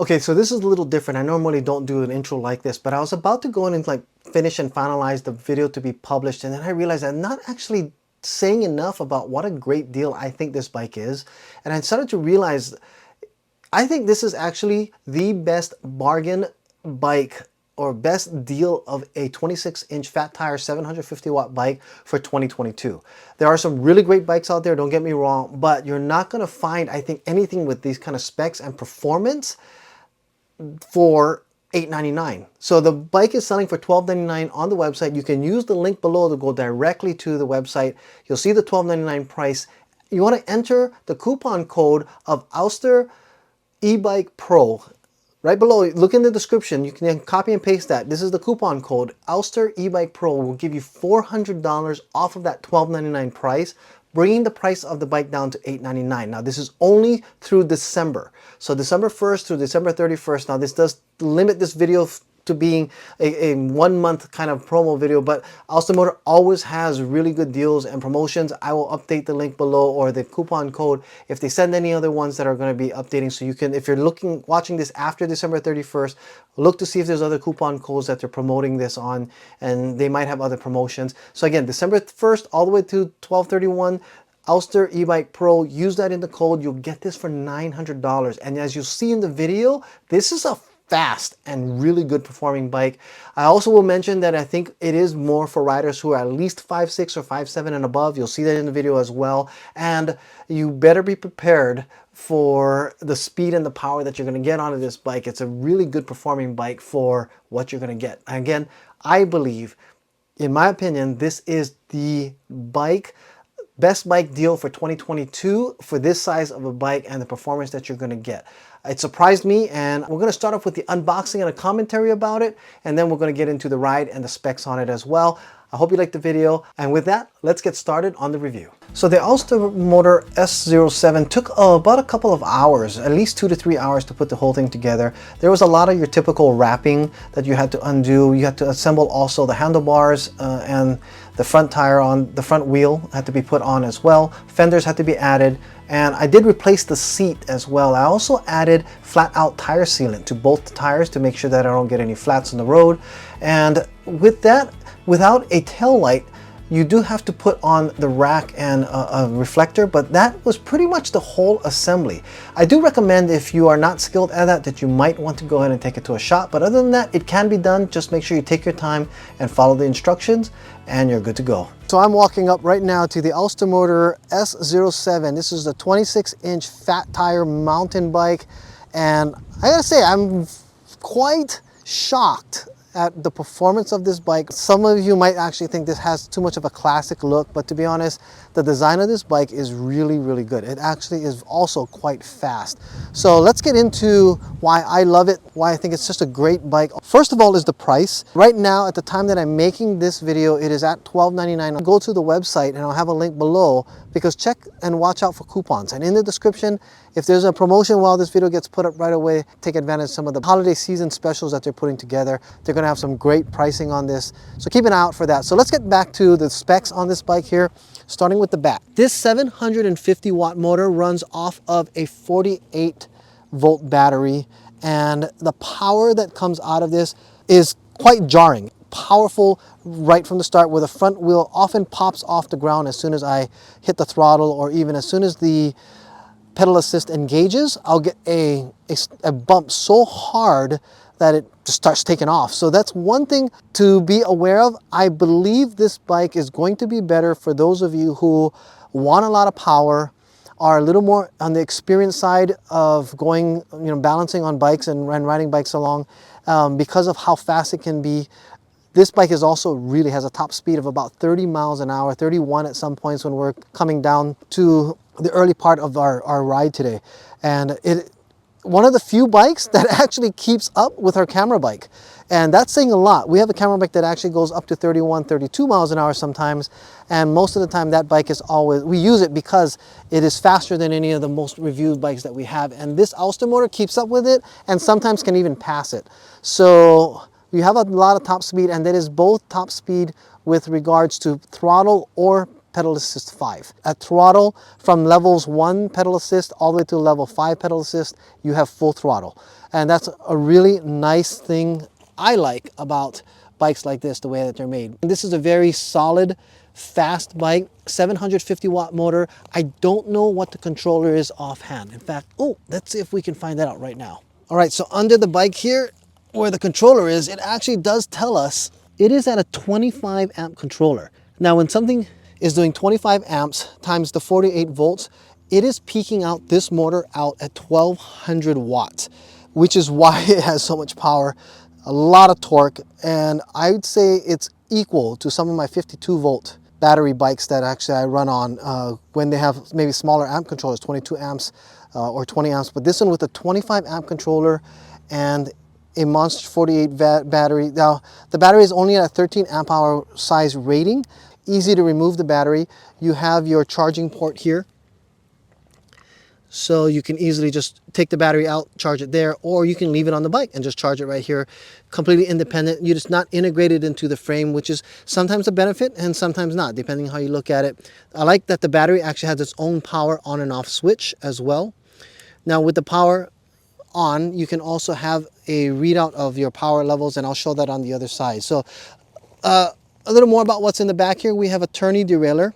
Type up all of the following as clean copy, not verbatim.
Okay, so this is a little different. I normally don't do an intro like this, but I was about to go in and like finish and finalize the video to be published, and then I realized I'm not actually saying enough about what a great deal I think this bike is. And I started to realize I think this is actually the best bargain bike or best deal of a 26-inch fat tire 750 watt bike for 2022. There are some really great bikes out there, don't get me wrong, but you're not going to find, I think, anything with these kind of specs and performance for $899. So the bike is selling for $1299 on the website. You can use the link below to go directly to the website. You'll see the $1299 price. You want to enter the coupon code of Ouster Ebike Pro. Right below, look in the description. You can copy and paste that. This is the coupon code. Ouster Ebike Pro will give you $400 off of that $1299 price, bringing the price of the bike down to $899. Now, this is only through December. So December 1st through December 31st. Now, this does limit this video to being a 1 month kind of promo video, but Aostirmotor always has really good deals and promotions. I will update the link below or the coupon code if they send any other ones that are going to be updating. So you can, if you're watching this after December 31st, look to see if there's other coupon codes that they're promoting this on, and they might have other promotions. So again, December 1st all the way to 12/31, Ouster Ebike Pro, use that in the code. You'll get this for $900. And as you see in the video, this is a fast and really good performing bike. I also will mention that I think it is more for riders who are at least 5'6" or 5'7" and above. You'll see that in the video as well. And you better be prepared for the speed and the power that you're going to get onto this bike. It's a really good performing bike for what you're going to get. Again, I believe, in my opinion, this is the best bike deal for 2022 for this size of a bike and the performance that you're going to get. It surprised me, and we're going to start off with the unboxing and a commentary about it, and then we're going to get into the ride and the specs on it as well. I hope you liked the video, and with that, let's get started on the review. So the Aostirmotor S07 took about a couple of hours, at least 2 to 3 hours to put the whole thing together. There was a lot of your typical wrapping that you had to undo. You had to assemble also the handlebars and the front tire on the front wheel had to be put on as well. Fenders had to be added, and I did replace the seat as well. I also added flat out tire sealant to both the tires to make sure that I don't get any flats on the road. And with that, without a tail light, you do have to put on the rack and a reflector, but that was pretty much the whole assembly. I do recommend, if you are not skilled at that you might want to go ahead and take it to a shop, but other than that, it can be done. Just make sure you take your time and follow the instructions, and you're good to go. So I'm walking up right now to the Aostirmotor S07. This is a 26-inch fat tire mountain bike, and I gotta say, I'm quite shocked at the performance of this bike. Some of you might actually think this has too much of a classic look, but to be honest, the design of this bike is really, really good. It actually is also quite fast. So let's get into why I love it, why I think it's just a great bike. First of all is the price. Right now, at the time that I'm making this video, it is at $12.99. Go to the website and I'll have a link below, because check and watch out for coupons. And in the description, if there's a promotion while this video gets put up right away, take advantage of some of the holiday season specials that they're putting together. They're going to have some great pricing on this, so keep an eye out for that. So let's get back to the specs on this bike here, starting with the back. This 750 watt motor runs off of a 48 volt battery, and the power that comes out of this is quite jarring. Powerful right from the start, where the front wheel often pops off the ground as soon as I hit the throttle, or even as soon as the pedal assist engages, I'll get a bump so hard that it just starts taking off. So that's one thing to be aware of. I believe this bike is going to be better for those of you who want a lot of power, are a little more on the experience side of going, balancing on bikes and riding bikes along, because of how fast it can be. This bike is also really has a top speed of about 30 miles an hour, 31 at some points when we're coming down to the early part of our ride today. And one of the few bikes that actually keeps up with our camera bike. And that's saying a lot. We have a camera bike that actually goes up to 31, 32 miles an hour sometimes. And most of the time that bike is always, we use it because it is faster than any of the most reviewed bikes that we have. And this Aostirmotor keeps up with it and sometimes can even pass it. So you have a lot of top speed, and that is both top speed with regards to throttle or pedal assist 5. At throttle, from levels 1 pedal assist all the way to level 5 pedal assist, you have full throttle. And that's a really nice thing I like about bikes like this, the way that they're made. And this is a very solid, fast bike, 750 watt motor. I don't know what the controller is offhand. In fact, oh, let's see if we can find that out right now. All right, so under the bike here, where the controller is, it actually does tell us it is at a 25 amp controller. Now, when something is doing 25 amps times the 48 volts, it is peaking out this motor out at 1200 watts, which is why it has so much power, a lot of torque, and I would say it's equal to some of my 52 volt battery bikes that actually I run on when they have maybe smaller amp controllers, 22 amps or 20 amps. But this one with a 25 amp controller and a Monster 48 battery. Now, the battery is only at a 13 amp hour size rating. Easy to remove the battery. You have your charging port here, so you can easily just take the battery out, charge it there, or you can leave it on the bike and just charge it right here. Completely independent. You're just not integrated into the frame, which is sometimes a benefit and sometimes not, depending on how you look at it. I like that the battery actually has its own power on and off switch as well. Now, with the power on, you can also have a readout of your power levels, and I'll show that on the other side. So a little more about what's in the back here. We have a tourney derailleur,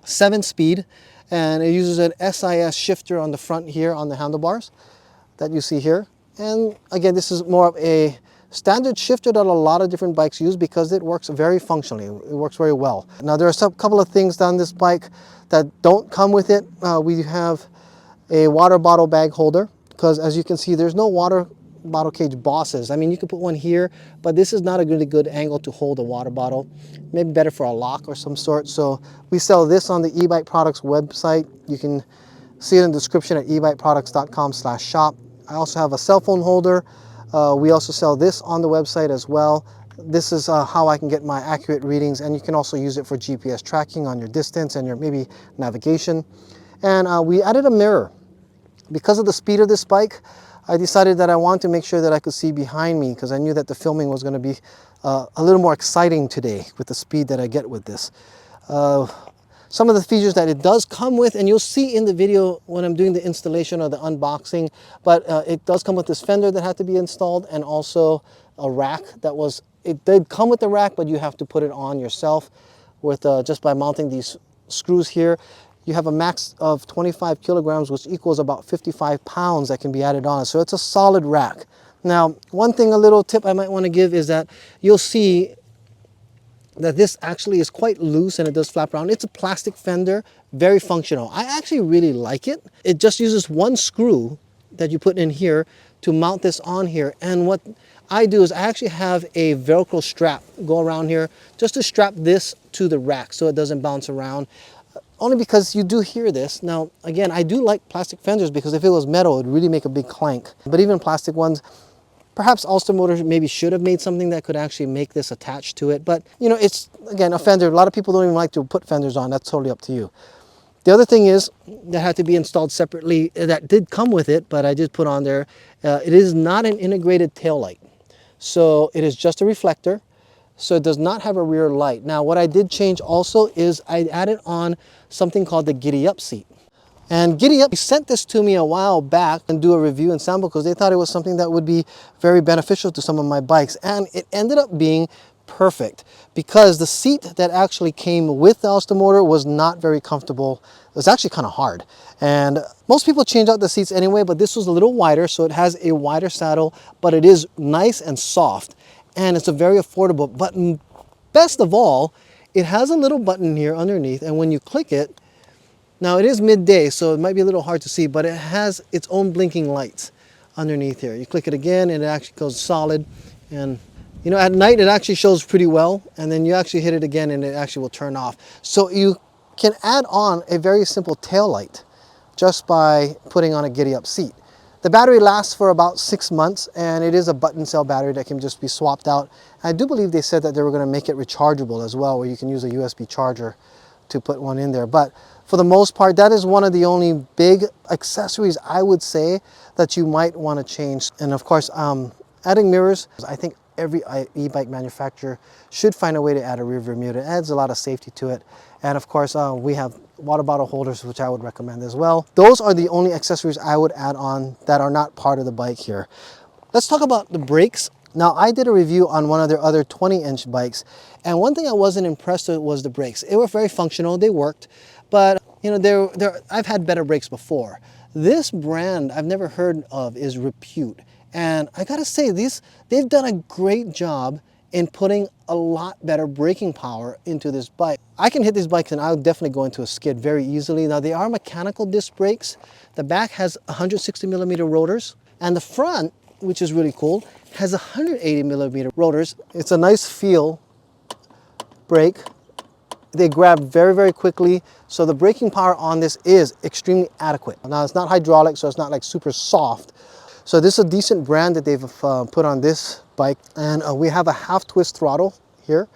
7-speed, and it uses an SIS shifter on the front here on the handlebars that you see here. And again, this is more of a standard shifter that a lot of different bikes use because it works very functionally. It works very well. Now, there are a couple of things on this bike that don't come with it. We have a water bottle bag holder, because as you can see, there's no water bottle cage bosses. I mean, you could put one here, but this is not a really good angle to hold a water bottle. Maybe better for a lock or some sort. So we sell this on the Ebike Products website. You can see it in the description at ebikeproducts.com/shop. I also have a cell phone holder. We also sell this on the website as well. This is how I can get my accurate readings, and you can also use it for GPS tracking on your distance and your maybe navigation. And we added a mirror. Because of the speed of this bike, I decided that I wanted to make sure that I could see behind me, because I knew that the filming was going to be a little more exciting today with the speed that I get with this. Some of the features that it does come with, and you'll see in the video when I'm doing the installation or the unboxing, but it does come with this fender that had to be installed, and also a rack that was, it did come with the rack, but you have to put it on yourself with just by mounting these screws here. You have a max of 25 kilograms, which equals about 55 pounds that can be added on. So it's a solid rack. Now, one thing, a little tip I might want to give is that you'll see that this actually is quite loose and it does flap around. It's a plastic fender, very functional. I actually really like it. It just uses one screw that you put in here to mount this on here. And what I do is I actually have a Velcro strap go around here just to strap this to the rack so it doesn't bounce around. Only because you do hear this. Now, again, I do like plastic fenders because if it was metal, it would really make a big clank. But even plastic ones, perhaps Aostirmotor maybe should have made something that could actually make this attached to it. But, you know, it's, again, a fender. A lot of people don't even like to put fenders on. That's totally up to you. The other thing is that had to be installed separately. That did come with it, but I did put on there. It is not an integrated tail light. So it is just a reflector. So it does not have a rear light. Now, what I did change also is I added on something called the Giddy Up seat. And Giddy Up sent this to me a while back and do a review and sample because they thought it was something that would be very beneficial to some of my bikes. And it ended up being perfect because the seat that actually came with the Aostirmotor was not very comfortable. It was actually kind of hard. And most people change out the seats anyway, but this was a little wider, so it has a wider saddle, but it is nice and soft. And it's a very affordable button. Best of all, it has a little button here underneath, and when you click it, now it is midday, so it might be a little hard to see, but it has its own blinking lights underneath here. You click it again, and it actually goes solid. And you know, at night it actually shows pretty well, and then you actually hit it again, and it actually will turn off. So you can add on a very simple tail light just by putting on a Giddy Up seat. The battery lasts for about 6 months, and it is a button cell battery that can just be swapped out. I do believe they said that they were going to make it rechargeable as well, where you can use a USB charger to put one in there. But for the most part, that is one of the only big accessories I would say that you might want to change. And of course, adding mirrors, I think every e-bike manufacturer should find a way to add a rear view mirror. It adds a lot of safety to it. And of course, we have water bottle holders, which I would recommend as well. Those are the only accessories I would add on that are not part of the bike here. Let's talk about the brakes. Now, I did a review on one of their other 20-inch bikes, and one thing I wasn't impressed with was the brakes. They were very functional, they worked, but you know, I've had better brakes before. This brand I've never heard of is Repute, and I gotta say, they've done a great job in putting a lot better braking power into this bike. I can hit these bikes and I'll definitely go into a skid very easily. Now, they are mechanical disc brakes. The back has 160mm rotors, and the front, which is really cool, has 180mm rotors. It's a nice feel brake. They grab very, very quickly, so the braking power on this is extremely adequate. Now, it's not hydraulic, so it's not like super soft. So this is a decent brand that they've put on this bike, and we have a half twist throttle here.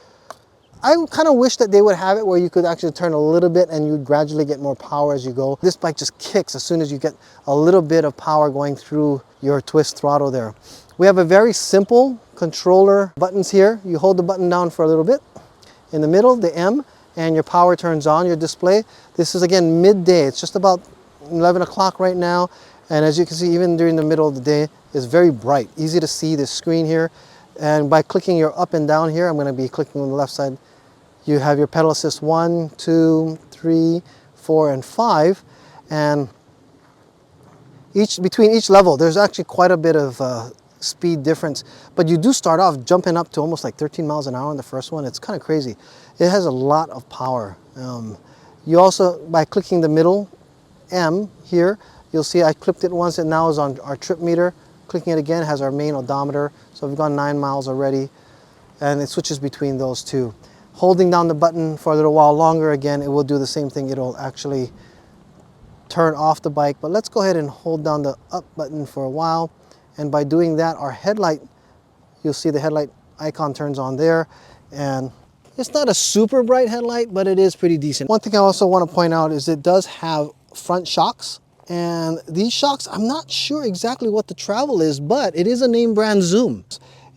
I kind of wish that they would have it where you could actually turn a little bit and you'd gradually get more power as you go. This bike just kicks as soon as you get a little bit of power going through your twist throttle there. We have a very simple controller buttons here. You hold the button down for a little bit. In the middle, the M, and your power turns on your display. This is again midday. It's just about 11 o'clock right now. And as you can see, even during the middle of the day, it's very bright. Easy to see this screen here. And by clicking your up and down here, I'm going to be clicking on the left side. You have your pedal assist 1, 2, 3, 4, and 5. And between each level, there's actually quite a bit of speed difference. But you do start off jumping up to almost like 13 miles an hour on the first one. It's kind of crazy. It has a lot of power. You also, by clicking the middle M here, you'll see I clipped it once, and now is on our trip meter. Clicking it again has our main odometer. So we've gone 9 miles already, and it switches between those two. Holding down the button for a little while longer, again, it will do the same thing. It'll actually turn off the bike, but let's go ahead and hold down the up button for a while. And by doing that, our headlight, you'll see the headlight icon turns on there, and it's not a super bright headlight, but it is pretty decent. One thing I also want to point out is it does have front shocks. And these shocks, I'm not sure exactly what the travel is, but it is a name brand Zoom.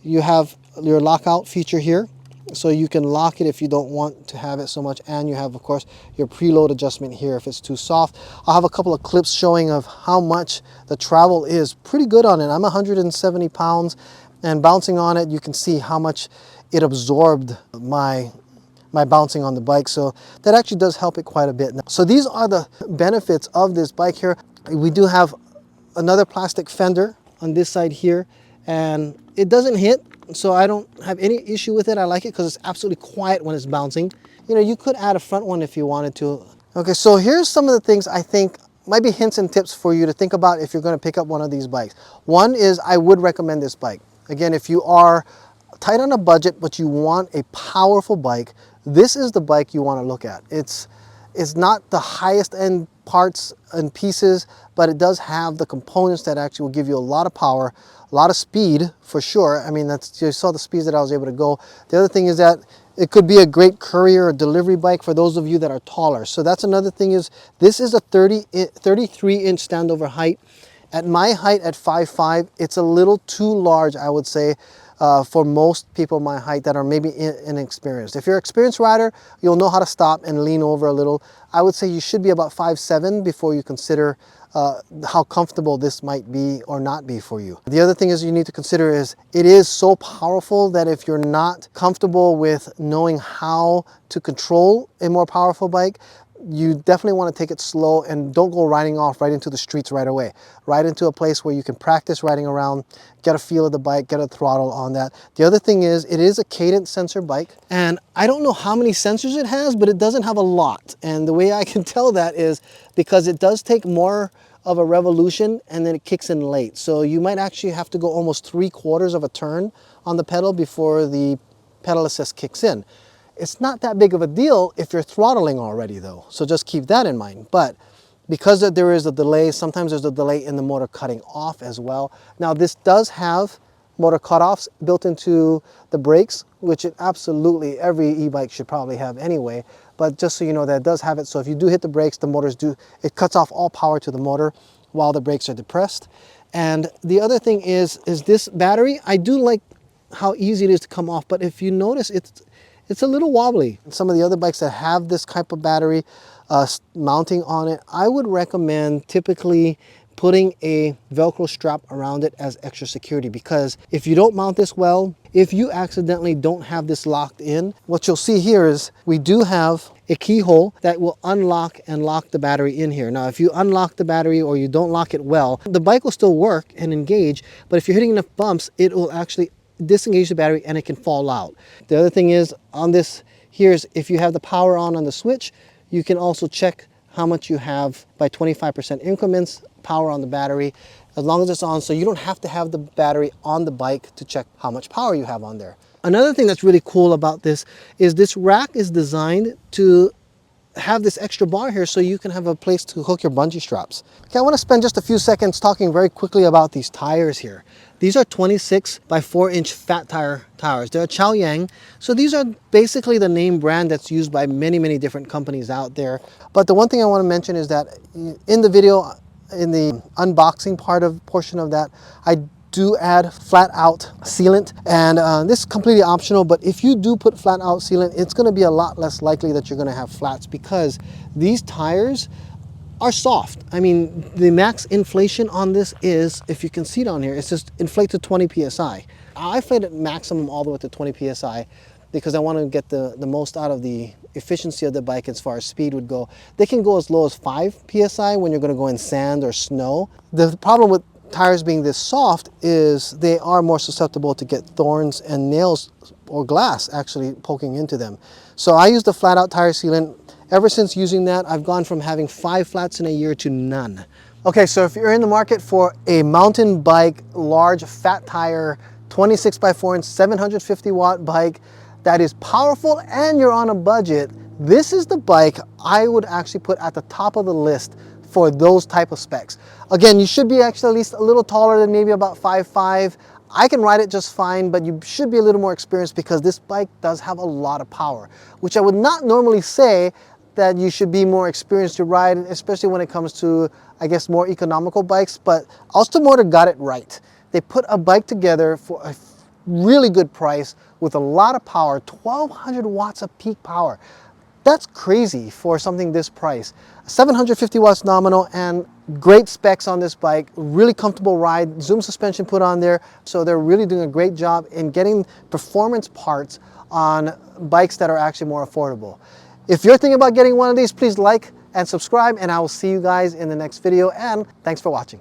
You have your lockout feature here, so you can lock it if you don't want to have it so much. And you have, of course, your preload adjustment here if it's too soft. I'll have a couple of clips showing of how much the travel is. Pretty good on it. I'm 170 pounds, and bouncing on it, you can see how much it absorbed my bouncing on the bike, so that actually does help it quite a bit. So these are the benefits of this bike here. We do have another plastic fender on this side here, and it doesn't hit, so I don't have any issue with it. I like it because it's absolutely quiet when it's bouncing. You know, you could add a front one if you wanted to. Okay, so here's some of the things I think might be hints and tips for you to think about if you're going to pick up one of these bikes. One is I would recommend this bike. Again, if you are tight on a budget but you want a powerful bike, this is the bike you want to look at. It's not the highest end parts and pieces, but it does have the components that actually will give you a lot of power, a lot of speed for sure. I mean, you saw the speeds that I was able to go. The other thing is that it could be a great courier or delivery bike for those of you that are taller. So that's another thing, is this is a 33-inch standover height. At my height at 5'5", it's a little too large, I would say, for most people my height that are maybe inexperienced. If you're an experienced rider, you'll know how to stop and lean over a little. I would say you should be about 5'7" before you consider how comfortable this might be or not be for you. The other thing is you need to consider is it is so powerful that if you're not comfortable with knowing how to control a more powerful bike, you definitely want to take it slow and don't go riding off right into the streets right away. Ride into a place where you can practice riding around, get a feel of the bike, get a throttle on that. The other thing is it is a cadence sensor bike, and I don't know how many sensors it has, but it doesn't have a lot. And the way I can tell that is because it does take more of a revolution and then it kicks in late. So you might actually have to go almost 3/4 of a turn on the pedal before the pedal assist kicks in. It's not that big of a deal if you're throttling already though, so just keep that in mind. But because there is a delay, sometimes there's a delay in the motor cutting off as well. Now this does have motor cutoffs built into the brakes, which absolutely every e-bike should probably have anyway. But just so you know, that it does have it, so if you do hit the brakes, it cuts off all power to the motor while the brakes are depressed. And the other thing is this battery, I do like how easy it is to come off, but if you notice, it's a little wobbly. Some of the other bikes that have this type of battery mounting on it, I would recommend typically putting a Velcro strap around it as extra security, because if you don't mount this well, if you accidentally don't have this locked in, what you'll see here is we do have a keyhole that will unlock and lock the battery in here. Now, if you unlock the battery or you don't lock it well, the bike will still work and engage, but if you're hitting enough bumps, it will actually disengage the battery and it can fall out. The other thing is on this here is if you have the power on the switch, you can also check how much you have by 25% increments, power on the battery, as long as it's on, so you don't have to have the battery on the bike to check how much power you have on there. Another thing that's really cool about this is this rack is designed to have this extra bar here so you can have a place to hook your bungee straps. Okay, I want to spend just a few seconds talking very quickly about these tires here. These are 26 by 4-inch fat tires. They're a Chaoyang. So these are basically the name brand that's used by many different companies out there. But the one thing I want to mention is that in the video, in the unboxing portion of that, I do add flat out sealant, and this is completely optional, but if you do put flat out sealant, it's going to be a lot less likely that you're going to have flats, because these tires are soft. I mean, the max inflation on this is, if you can see down here, it's just inflate to 20 psi. I inflate it maximum all the way to 20 psi because I want to get the most out of the efficiency of the bike as far as speed would go. They can go as low as 5 psi when you're going to go in sand or snow. The problem with tires being this soft is they are more susceptible to get thorns and nails or glass actually poking into them. So I use the flat out tire sealant. Ever since using that, I've gone from having 5 flats in a year to none. Okay, so if you're in the market for a mountain bike, large fat tire, 26 by 4 inch, 750 watt bike that is powerful and you're on a budget, this is the bike I would actually put at the top of the list for those type of specs. Again, you should be actually at least a little taller than maybe about 5'5". I can ride it just fine, but you should be a little more experienced because this bike does have a lot of power, which I would not normally say that you should be more experienced to ride, especially when it comes to, I guess, more economical bikes. But Aostirmotor got it right. They put a bike together for a really good price with a lot of power, 1200 watts of peak power. That's crazy for something this price. 750 watts nominal and great specs on this bike, really comfortable ride, Zoom suspension put on there. So they're really doing a great job in getting performance parts on bikes that are actually more affordable. If you're thinking about getting one of these, please like and subscribe, and I will see you guys in the next video, and thanks for watching.